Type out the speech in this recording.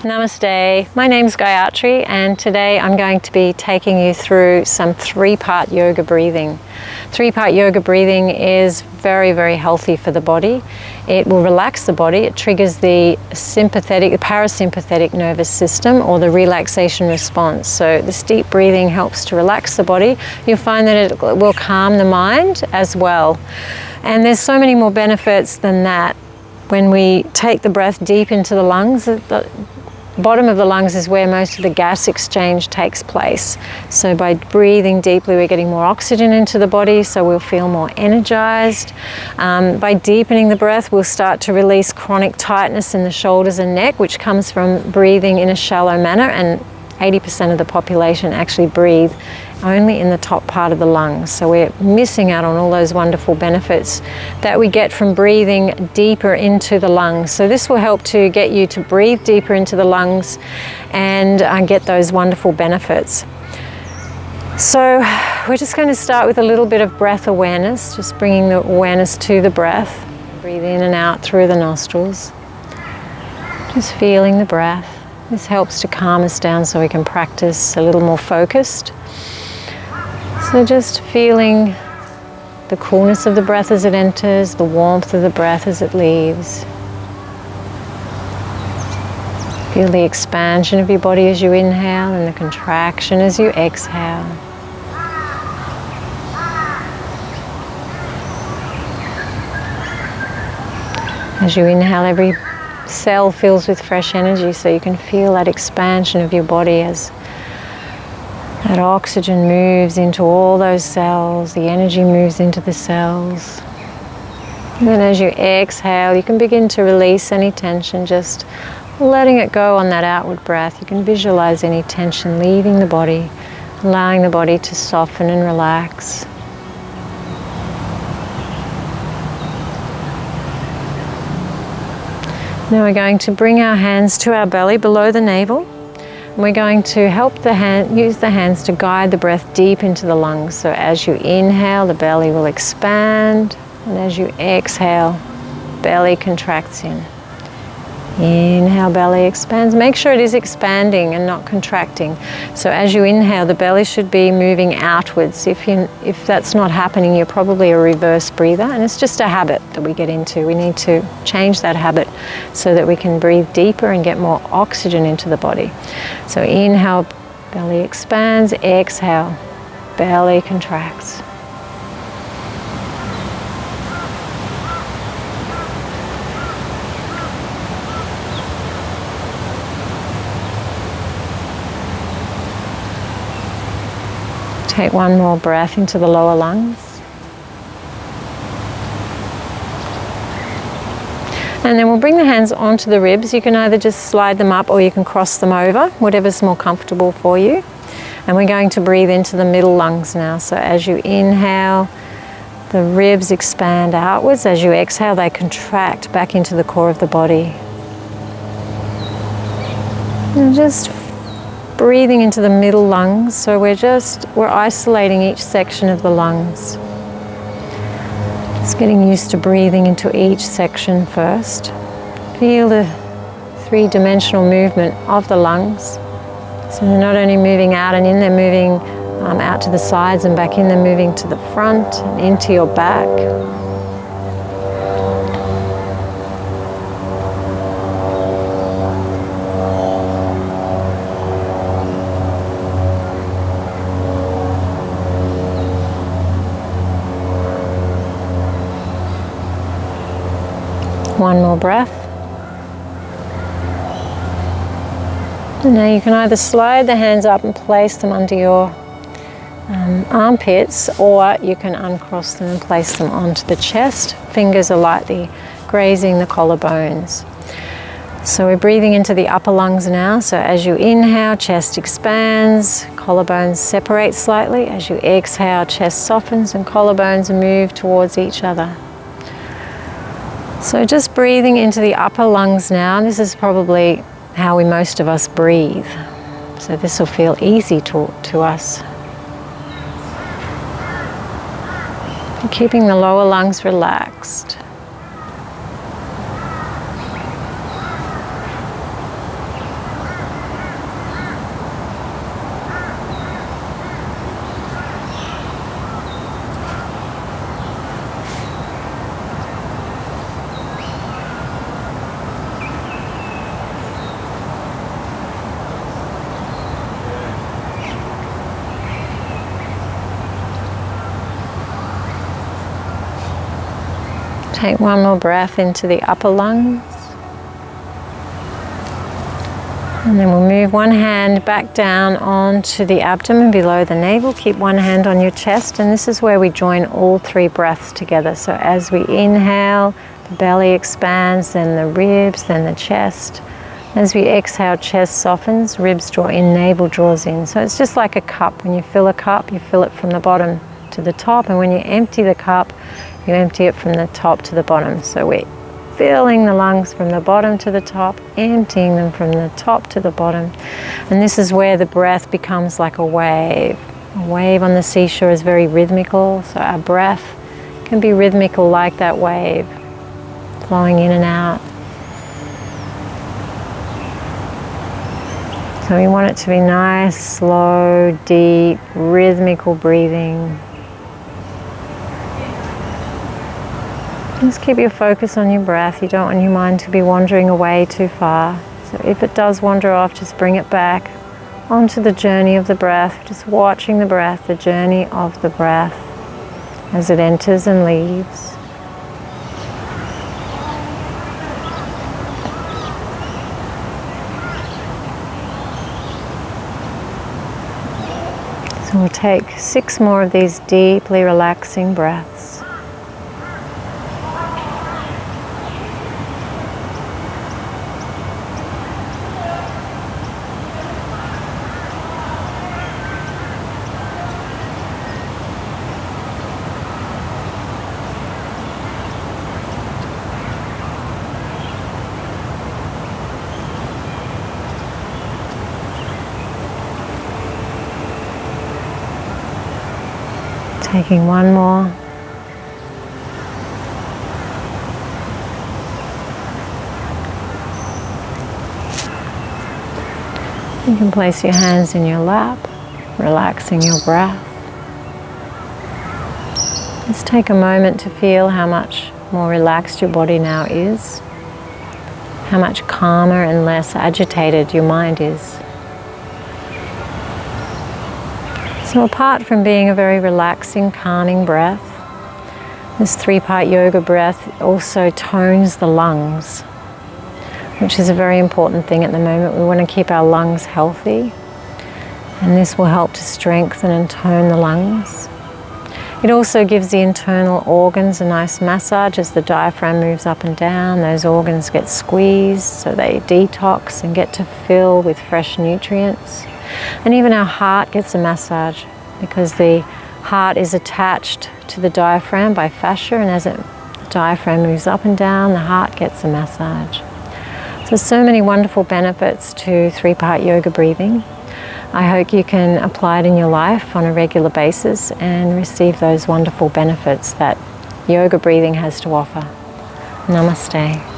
Namaste, my name's Gayatri and today I'm going to be taking you through some three-part yoga breathing. Three-part yoga breathing is very, very healthy for the body. It will relax the body, it triggers the parasympathetic nervous system or the relaxation response. So this deep breathing helps to relax the body. You'll find that it will calm the mind as well. And there's so many more benefits than that. When we take the breath deep into the lungs, the bottom of the lungs is where most of the gas exchange takes place. So by breathing deeply, we're getting more oxygen into the body, so we'll feel more energized. By deepening the breath, we'll start to release chronic tightness in the shoulders and neck, which comes from breathing in a shallow manner, and 80% of the population actually breathe only in the top part of the lungs. So we're missing out on all those wonderful benefits that we get from breathing deeper into the lungs. So this will help to get you to breathe deeper into the lungs and get those wonderful benefits. So we're just going to start with a little bit of breath awareness, just bringing the awareness to the breath. Breathe in and out through the nostrils. Just feeling the breath. This helps to calm us down so we can practice a little more focused. So just feeling the coolness of the breath as it enters, the warmth of the breath as it leaves. Feel the expansion of your body as you inhale and the contraction as you exhale. As you inhale, every cell fills with fresh energy, so you can feel that expansion of your body as that oxygen moves into all those cells, the energy moves into the cells. And then as you exhale, you can begin to release any tension, just letting it go on that outward breath. You can visualize any tension leaving the body, allowing the body to soften and relax. Now we're going to bring our hands to our belly below the navel. And we're going to use the hands to guide the breath deep into the lungs. So as you inhale, the belly will expand, and as you exhale, belly contracts in. Inhale, belly expands. Make sure it is expanding and not contracting. So as you inhale, the belly should be moving outwards. If that's not happening, you're probably a reverse breather, and it's just a habit that we get into. We need to change that habit so that we can breathe deeper and get more oxygen into the body. So inhale, belly expands. Exhale, belly contracts. Take one more breath into the lower lungs. And then we'll bring the hands onto the ribs. You can either just slide them up or you can cross them over, whatever's more comfortable for you. And we're going to breathe into the middle lungs now. So as you inhale, the ribs expand outwards. As you exhale, they contract back into the core of the body. And just breathing into the middle lungs, so we're isolating each section of the lungs. Just getting used to breathing into each section first. Feel the three-dimensional movement of the lungs. So they're not only moving out and in, they're moving out to the sides and back in, they're moving to the front and into your back. One more breath. And now you can either slide the hands up and place them under your armpits, or you can uncross them and place them onto the chest. Fingers are lightly grazing the collarbones. So we're breathing into the upper lungs now. So as you inhale, chest expands, collarbones separate slightly. As you exhale, chest softens and collarbones move towards each other. So just breathing into the upper lungs now. This is probably how most of us breathe. So this will feel easy to us. And keeping the lower lungs relaxed. Take one more breath into the upper lungs. And then we'll move one hand back down onto the abdomen below the navel. Keep one hand on your chest, and this is where we join all three breaths together. So as we inhale, the belly expands, then the ribs, then the chest. As we exhale, chest softens, ribs draw in, navel draws in. So it's just like a cup. When you fill a cup, you fill it from the bottom to the top, and when you empty the cup, you empty it from the top to the bottom. So we're filling the lungs from the bottom to the top, emptying them from the top to the bottom. And this is where the breath becomes like a wave. A wave on the seashore is very rhythmical, so our breath can be rhythmical like that wave, flowing in and out. So we want it to be nice, slow, deep, rhythmical breathing. Just keep your focus on your breath. You don't want your mind to be wandering away too far. So if it does wander off, just bring it back onto the journey of the breath. Just watching the breath, the journey of the breath as it enters and leaves. So we'll take 6 more of these deeply relaxing breaths. Taking one more. You can place your hands in your lap, relaxing your breath. Just take a moment to feel how much more relaxed your body now is, how much calmer and less agitated your mind is. So apart from being a very relaxing, calming breath, this 3-part yoga breath also tones the lungs, which is a very important thing at the moment. We want to keep our lungs healthy, and this will help to strengthen and tone the lungs. It also gives the internal organs a nice massage as the diaphragm moves up and down. Those organs get squeezed so they detox and get to fill with fresh nutrients. And even our heart gets a massage because the heart is attached to the diaphragm by fascia, and as the diaphragm moves up and down, the heart gets a massage. So many wonderful benefits to 3-part yoga breathing. I hope you can apply it in your life on a regular basis and receive those wonderful benefits that yoga breathing has to offer. Namaste.